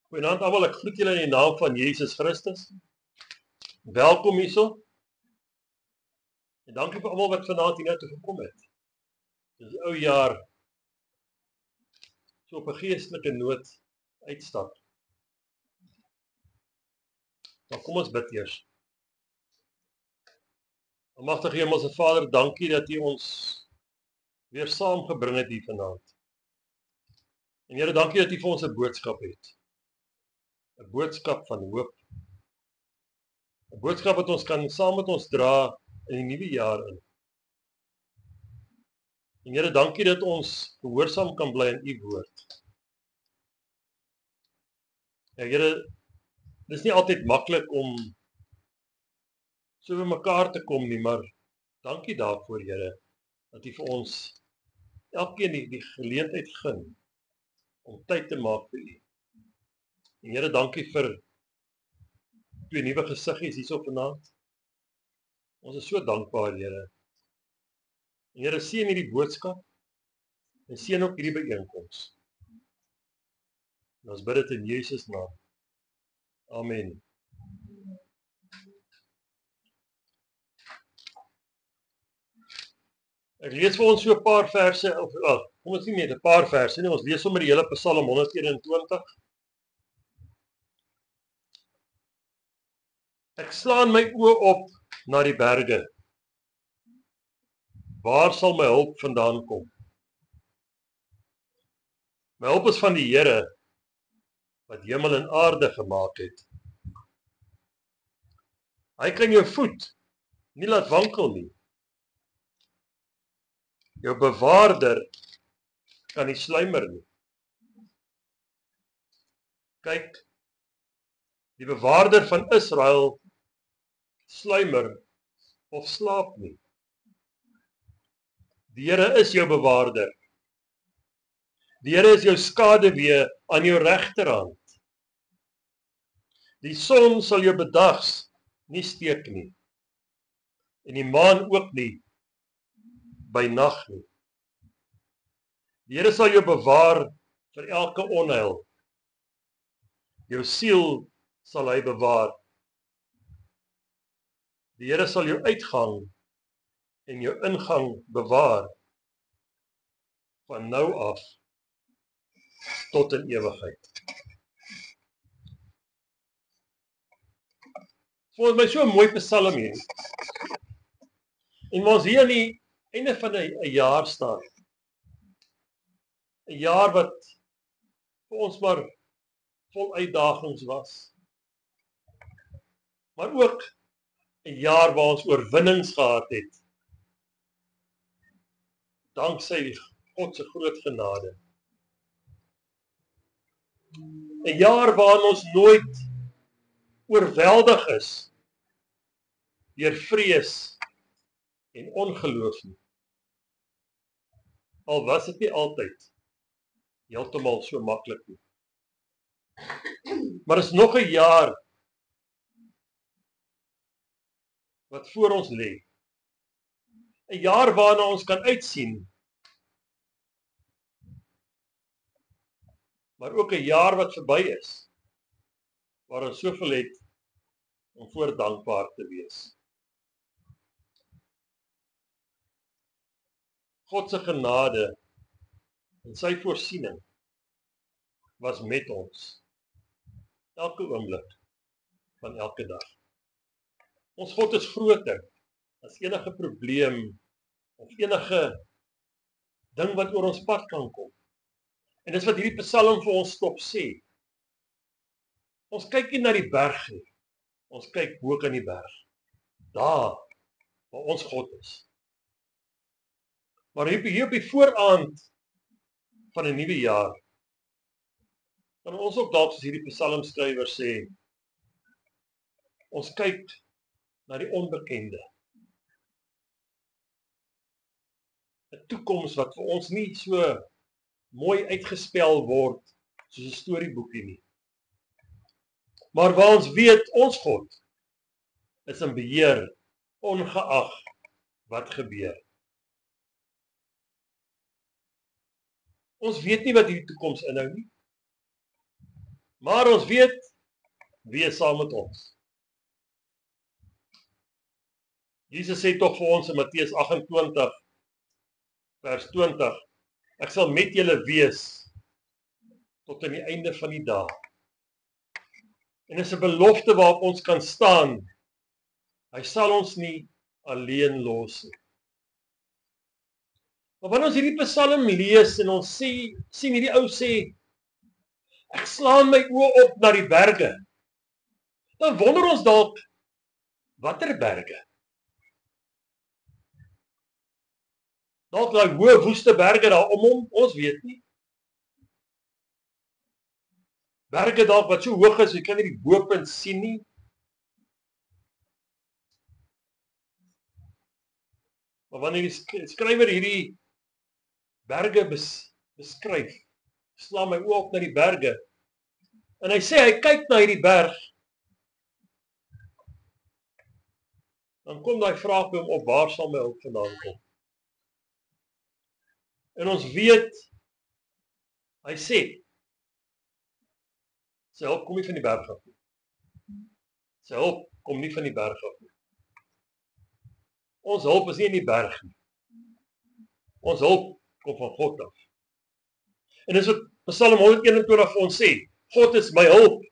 Goeienaand almal, ek groet julle in die naam van Jesus Christus. Welkom hierso. En dankie vir almal wat vanaand hiernatoe gekom het. Dis die ou jaar so op 'n geestelike noot uitstap. Maar kom ons bid eers. Almagtige Hemelse Vader, dankie dat U ons weer saamgebring het hier vanaand. En Here, dankie dat U vir ons 'n boodskap het. 'n Boodskap van hoop. 'n Boodskap wat ons kan saam met ons dra in die nuwe jaar in. En Here, dankie dat ons gehoorsaam kan bly aan U woord. Ja, Here, dis nie altyd maklik om so by mekaar te kom nie, maar dankie daarvoor, Here, dat U vir ons elkeen die geleentheid gun om tyd te maak vir U. En Here, dankie vir 2 nuwe gesiggies hierso vanaand. Ons is so dankbaar, Here. En Here, seën hierdie boodskap en seën ook hierdie byeenkoms. En ons bid dit in Jesus naam. Amen. Ek lees vir ons so 'n paar verse, kom ons nie net 'n paar verse nie, ons lees sommer die hele Psalm 121. Ek slaan my oë op na die berge. Waar sal my hulp vandaan kom? My hulp is van die Here wat hemel en aarde gemaak het. Hy kan jou voet nie laat wankel nie. Jou bewaarder kan nie sluimer nie. Kyk, die bewaarder van Israel sluimer of slaap nie. Die Here is jou bewaarder. Die Here is jou skaduwee aan jou regterhand. Die son sal jou bedags nie steek nie. En die maan ook nie by nag nie. Die Here sal jou bewaar vir elke onheil. Jou siel sal hy bewaar. Die Here sal jou uitgang en jou ingang bewaar van nou af tot in ewigheid. Volgens my so 'n mooi psalm hier. En ons hier aan die einde van 'n jaar staan. 'n Jaar wat vir ons maar vol uitdagings was. Maar ook 'n jaar waar ons oorwinnings gehad het. Danksy God se groot genade. 'n Jaar waarin ons nooit oorweldig is deur vrees en ongeloof nie. Al was dit nie altyd heeltemal so maklik nie. Maar is nog 'n jaar wat voor ons lê. 'n Jaar waarna ons kan uitsien. Maar ook 'n jaar wat verby is, waar ons soveel het om voor dankbaar te wees. God se genade en sy voorsiening was met ons elke oomblik van elke dag. Ons God is groter as enige probleem of enige ding wat oor ons pad kan kom. En dis wat hierdie psalm vir ons stop sê. Ons kyk nie na die berg nie. Ons kyk bo kan die berg. Daar waar ons God is. Maar hier op die vooraand van 'n nuwe jaar kan ons ook dalk soos hierdie psalmskrywer sê, ons kyk na die onbekende. 'n Toekoms wat vir ons nie so mooi uitgespel word soos 'n storieboekie nie. Maar waar ons weet ons God is in beheer ongeag wat gebeur. Ons weet nie wat hierdie toekoms inhou nie. Maar ons weet, wie is saam met ons? Jesus sê tog vir ons in Matteus 28, vers 20, ek sal met julle wees tot aan die einde van die dag. En dis 'n belofte waarop ons kan staan. Hy sal ons nie alleen los nie. Maar wanneer ons hierdie Psalm lees en ons sien hierdie ou sê, ek slaan my oë op na die berge, dan wonder ons dalk, watter berge? Dalk daai hoë woeste berge daar om hom, ons weet nie. Berge dalk wat so hoog is, jy kan nie die bo-punt sien nie. Maar wanneer die skrywer hierdie berge beskryf, slaan my oë op na die berge, en hy sê, hy kyk na hierdie berg, dan kom daai vraag by hom op, waar sal my hulp vandaan kom? En ons weet, hy sê, sy hulp kom nie van die berg af nie. Sy hulp kom nie van die berg af nie. Ons hulp is nie in die berg nie. Ons hulp kom van God af. En dis wat Psalm 121 vir ons sê, God is my hulp.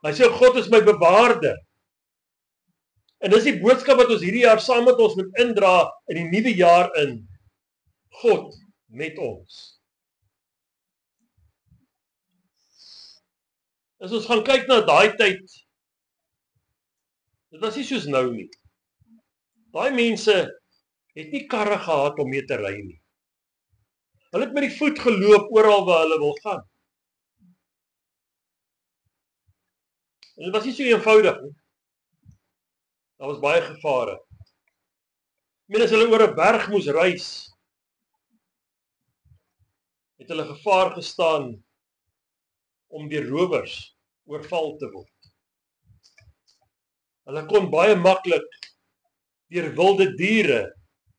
Hy sê, God is my bewaarder. En dis die boodskap wat ons hierdie jaar saam met ons moet indra in die nuwe jaar in. God met ons. As ons gaan kyk na daai tyd, dit was nie soos nou nie. Daai mense het nie karre gehad om mee te ry nie. Hulle het met die voet geloop oral waar hulle wil gaan. En dit was nie so eenvoudig nie. Daar was baie gevare. As hulle oor 'n berg moes reis, het hulle gevaar gestaan om deur rowers oorval te word. Hulle kon baie maklik deur wilde diere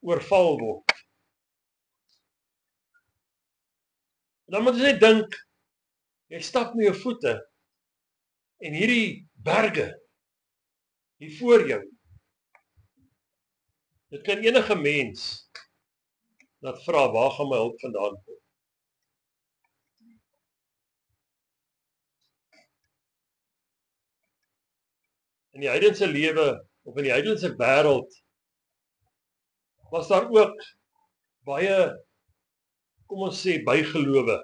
oorval word. En dan moet jy net dink, jy stap met jou voete en hierdie berge hier voor jou. Dit kan enige mens dat vra, waar gaan my hulp vandaan kom? In die heidense lewe, of in die heidense wêreld, was daar ook baie, kom ons sê, bygelowe.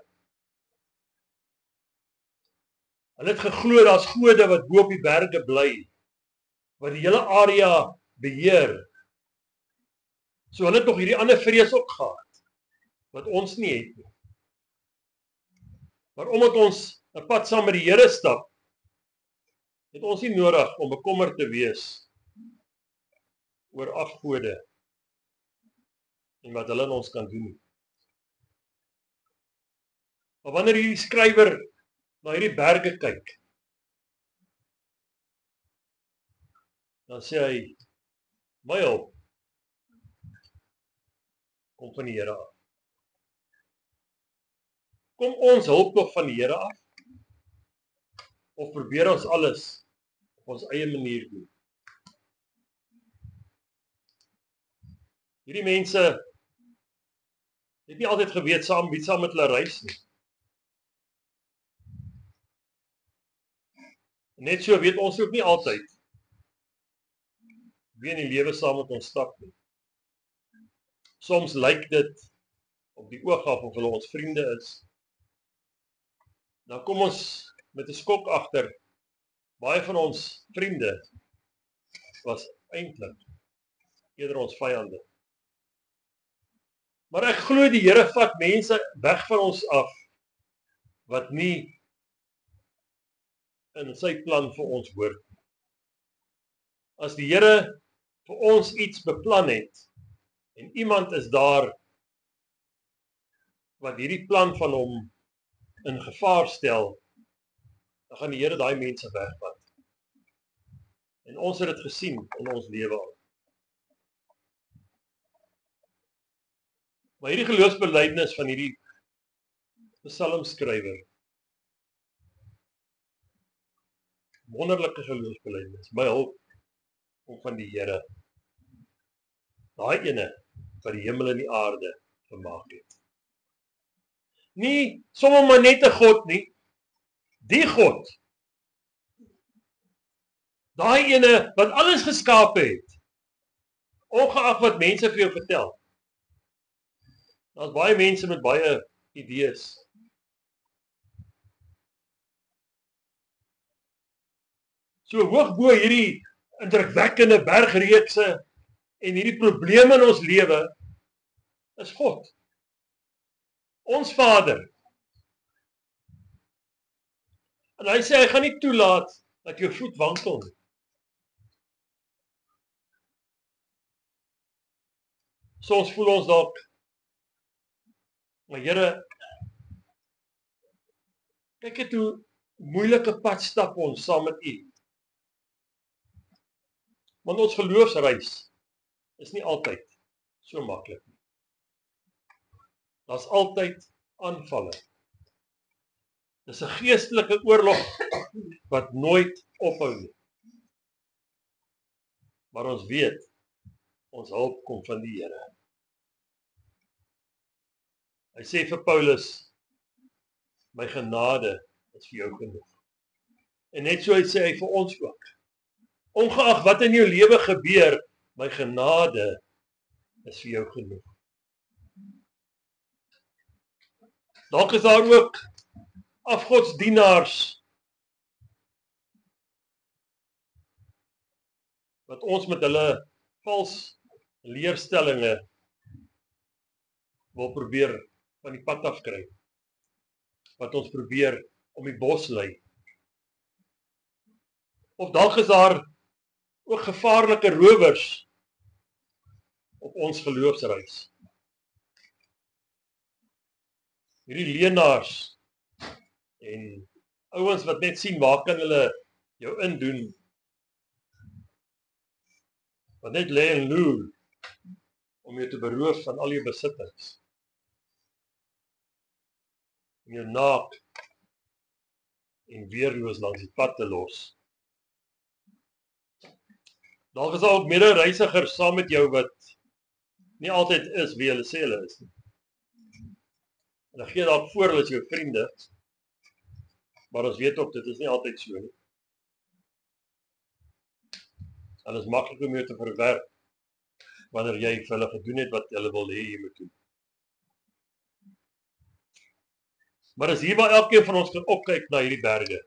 Hulle het geglo daar's gode wat bo op die berge bly, wat die hele area beheer. So hulle het nog hierdie ander vrees ook gehad, wat ons nie het nie. Maar omdat ons 'n pad saam met die Here stap, het ons nie nodig om bekommerd te wees oor afgode en wat hulle in ons kan doen. Maar wanneer hierdie skrywer na hierdie berge kyk, dan sê hy, my hulp kom van die Here af. Kom ons hulp nog van die Here af? Of probeer ons alles op ons eie manier doen? Hierdie mense het nie altyd geweet wie saam met hulle reis nie. Net so weet ons ook nie altyd wie in die lewe saam met ons stap nie. Soms lyk dit op die oog af of hulle ons vriende is. Dan kom ons met 'n skok agter. Baie van ons vriende was eintlik eerder ons vyande. Maar ek glo die Here vat mense weg van ons af wat nie in sy plan vir ons hoort. As die Here vir ons iets beplan het en iemand is daar wat hierdie plan van hom in gevaar stel, dan gaan die Here daai mense wegvat. En ons het dit gesien in ons lewe al. Maar hierdie geloofsbelijdenis van hierdie psalmskrywer wonderlike geloofsbelijdenis, my hulp kom van die Here, daai ene wat die hemel en die aarde gemaak het. Nie sommer maar net 'n God nie, die God, daai ene wat alles geskape het, ongeag wat mense vir jou vertel. Daar's baie mense met baie idees. So hoog bo hierdie indrukwekkende bergreekse en hierdie probleme in ons lewe is God. Ons Vader. En hy sê hy gaan nie toelaat dat jou voet wankel nie. Soms voel ons dalk, maar Here, kyk het hoe moeilike pad stap ons saam met U. Want ons geloofsreis is nie altyd so maklik nie. Daar's altyd aanvalle. Dis 'n geestelike oorlog wat nooit ophou nie. Maar ons weet, ons hulp kom van die Here. Hy sê vir Paulus, my genade is vir jou genoeg. En net so sê hy vir ons ook. Ongeag wat in jou lewe gebeur, my genade is vir jou genoeg. Dalk is daar ook afgodsdienaars wat ons met hulle vals leerstellinge wil probeer van die pad afkry. Wat ons probeer om die bos lei. Of dalk is daar ook gevaarlike rowers op ons geloofsreis. Hierdie leenaars en ouens wat net sien waar kan hulle jou indoen, wat net lê en loer om jou te beroof van al jou besittings, om jou naak en weerloos langs die pad te los. Dalk is daar ook mede-reisigers saam met jou wat nie altyd is wie hulle sê hulle is nie. En dan gee dalk voor hulle is jou vriende, maar ons weet ook dit is nie altyd so nie. En dit is maklik om jou te verwerp wanneer jy vir hulle gedoen het wat hulle wil hê jy moet doen. Maar as hier waar elkeen van ons kan opkyk na hierdie berge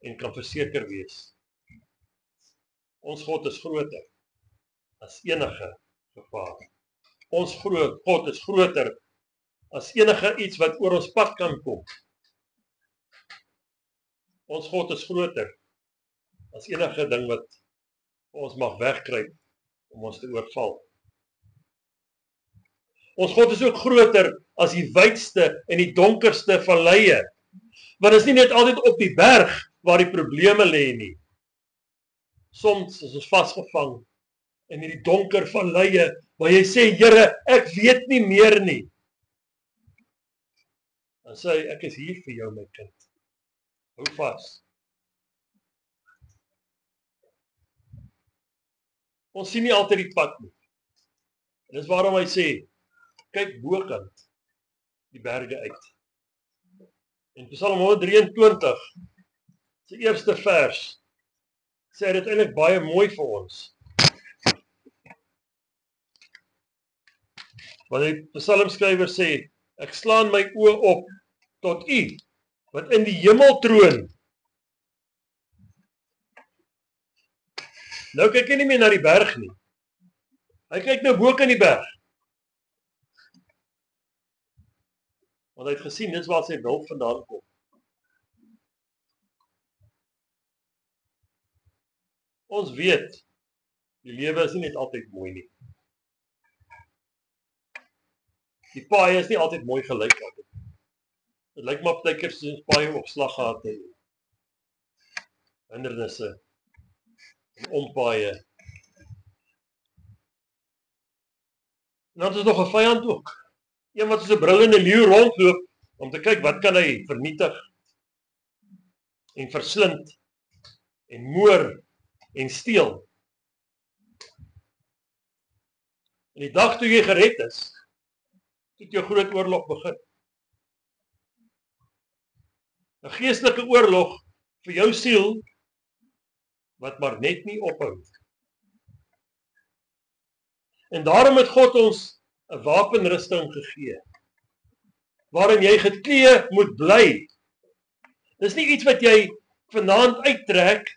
en kan verseker wees, ons God is groter as enige gevaar. Ons God is groter as enige iets wat oor ons pad kan kom. Ons God is groter as enige ding wat ons mag wegkruip om ons te oorval. Ons God is ook groter as die wydste en die donkerste valleie. Want dit is nie net altyd op die berg waar die probleme lê nie. Soms is ons vasgevang in hierdie donker valleie waar jy sê, Here, ek weet nie meer nie. Dan sê hy, ek is hier vir jou, my kind. Hou vas. Ons sien nie altyd die pad nie. En dis waarom hy sê, kyk bokant die berge uit. En Psalm 123, sy eerste vers, sê hy dit eintlik baie mooi vir ons. Want die psalmskrywer sê, ek slaan my oë op tot U, wat in die hemel troon. Nou kyk hy nie meer na die berg nie. Hy kyk nou bo kan die berg. Want hy het gesien, dis waar sy hulp vandaan kom. Ons weet, die lewe is nie net altyd mooi nie. Die paaie is nie altyd mooi gelyk altyd. Dit lyk maar partykeer soos paaie op slag gehad het. Hindernisse en ompaaie. En dan is nog 'n vyand ook. Een wat soos 'n brullende leeu rondloop om te kyk wat kan hy vernietig en verslind en moor en steel. En die dag toe jy gered is, het jou groot oorlog begin. 'n Geestelike oorlog vir jou siel, wat maar net nie ophou. En daarom het God ons 'n wapenrusting gegee, waarin jy geklee moet bly. Dis nie iets wat jy vanaand uittrek,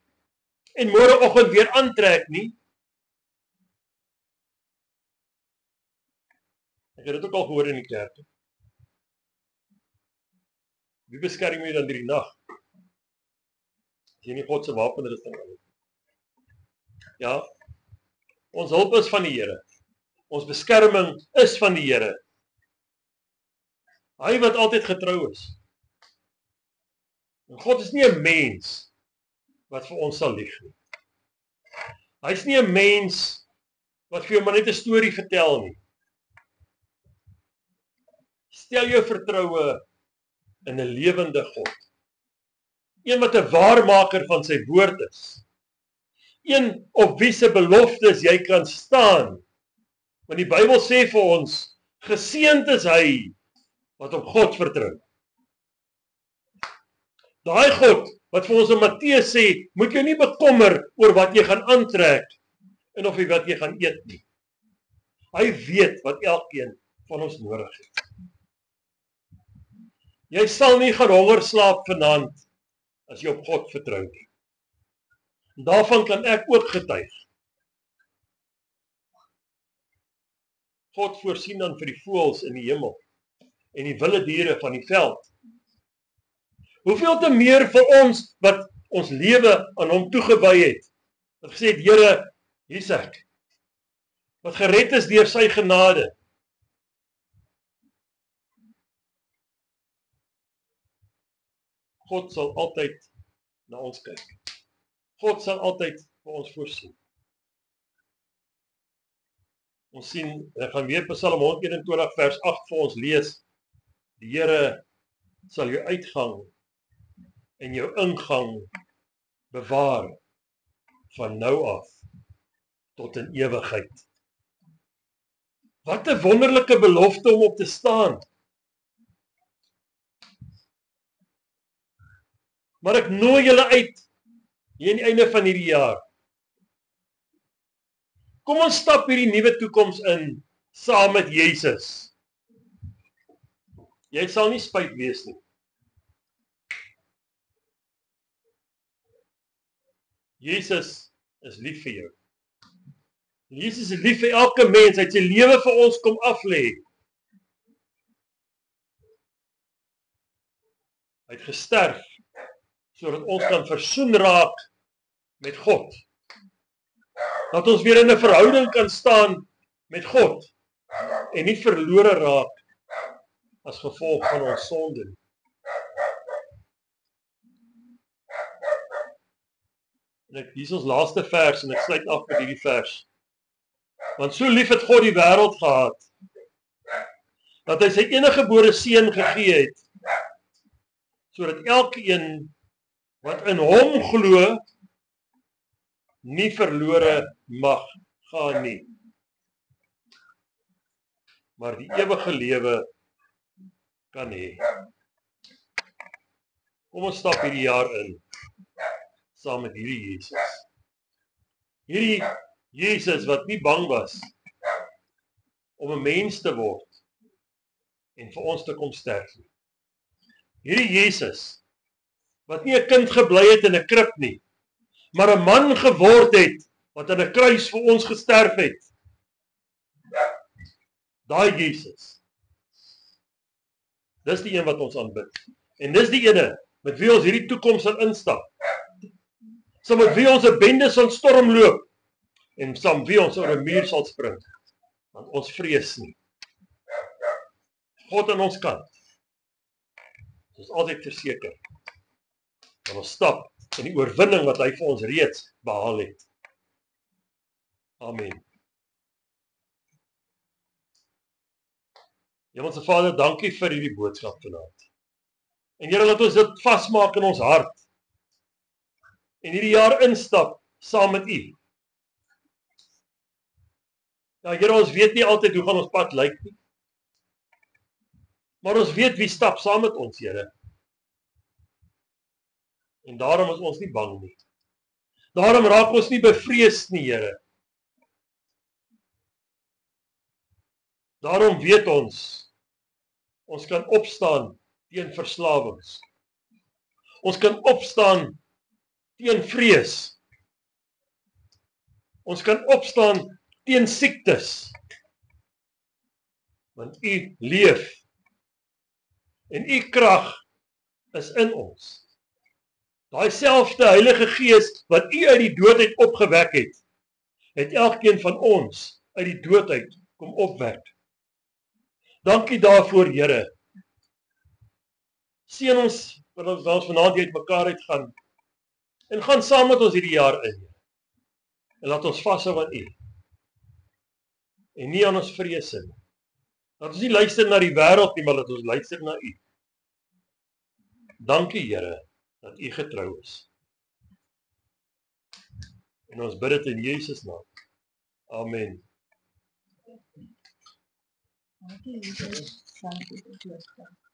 en môreoggend weer aantrek nie. Ek het dit ook al gehoor in die kerk. Wie beskerm jy dan deur die nag? As jy nie God se wapenrusting aan het. Ja, ons hulp is van die Here. Ons beskerming is van die Here. Hy wat altyd getrou is. En God is nie 'n mens wat vir ons sal lieg nie. Hy's nie 'n mens wat vir jou maar net 'n storie vertel nie. Stel jou vertroue in 'n lewende God. Een wat 'n waarmaker van sy woord is. Een op wie se beloftes jy kan staan. Want die Bybel sê vir ons, geseënd is hy wat op God vertrou. Daai God wat vir ons in Matteus sê, moet jy nie bekommer oor wat jy gaan aantrek en of jy wat jy gaan eet nie. Hy weet wat elkeen van ons nodig het. Jy sal nie gaan honger slaap vanaand as jy op God vertrou nie. En daarvan kan ek ook getuig. God voorsien dan vir die voëls in die hemel en die wilde diere van die veld. Hoeveel te meer vir ons wat ons lewe aan hom toegewy het. Wat gesê het, Here, hier's ek. Wat gered is deur sy genade. God sal altyd na ons kyk. God sal altyd vir ons voorsien. Ons sien, ek gaan weer Psalm 121 vers 8 vir ons lees. Die Here sal jou uitgang en jou ingang bewaar van nou af tot in ewigheid. Wat 'n wonderlike belofte om op te staan. Maar ek nooi julle uit hier aan die einde van hierdie jaar. Kom ons stap hierdie nuwe toekoms in saam met Jesus. Jy sal nie spyt wees nie. Jesus is lief vir jou. Jesus is lief vir elke mens. Hy het sy lewe vir ons kom aflê. Hy het gesterf sodat ons kan versoen raak met God. Dat ons weer in 'n verhouding kan staan met God en nie verlore raak as gevolg van ons sonde nie. En hier is ons laaste vers en ek sluit af met hierdie vers. Want so lief het God die wêreld gehad, dat hy sy eniggebore seun gegee het, sodat elkeen wat in hom glo, nie verlore mag gaan nie, maar die ewige lewe kan hê. Kom ons stap hierdie jaar in, saam met hierdie Jesus. Hierdie Jesus wat nie bang was om 'n mens te word en vir ons te kom sterf nie. Hierdie Jesus wat nie 'n kind gebly het in 'n krib nie, maar 'n man geword het wat aan 'n kruis vir ons gesterf het. Daai Jesus. Dis die een wat ons aanbid. En dis die ene met wie ons hierdie toekoms sal instap. Saam met wie ons 'n bende sal stormloop en saam wie ons oor 'n muur sal spring. Want ons vrees nie. God aan ons kant. Ons is altyd verseker. Dat ons stap in die oorwinning wat hy vir ons reeds behaal het. Amen. Hemelse Vader, dankie vir hierdie boodskap vanaand. En Here, laat ons dit vasmaak in ons hart. en hierdie jaar instap saam met U. Ja, Here, ons weet nie altyd hoe gaan ons pad lyk nie. Maar ons weet wie stap saam met ons, Here. En daarom is ons nie bang nie. Daarom raak ons nie bevrees nie, Here. Daarom weet ons kan opstaan teen verslawings. Ons kan opstaan teen vrees. Ons kan opstaan teen siektes. Want U leef en U krag is in ons. Daai selfde Heilige Gees wat U uit die dood uit opgewek het elkeen van ons uit die dood uit kom opwek. Dankie daarvoor, Here. Seën ons dat ons vanaand uit mekaar uitgaan en gaan saam met ons hierdie jaar in. En laat ons vashou aan U. En nie aan ons vrese nie. Laat ons nie luister na die wêreld nie, maar laat ons luister na U. Dankie, Here, dat U getrou is. En ons bid dit in Jesus naam. Amen. Dankie, Jesus. Dankie, Jesus.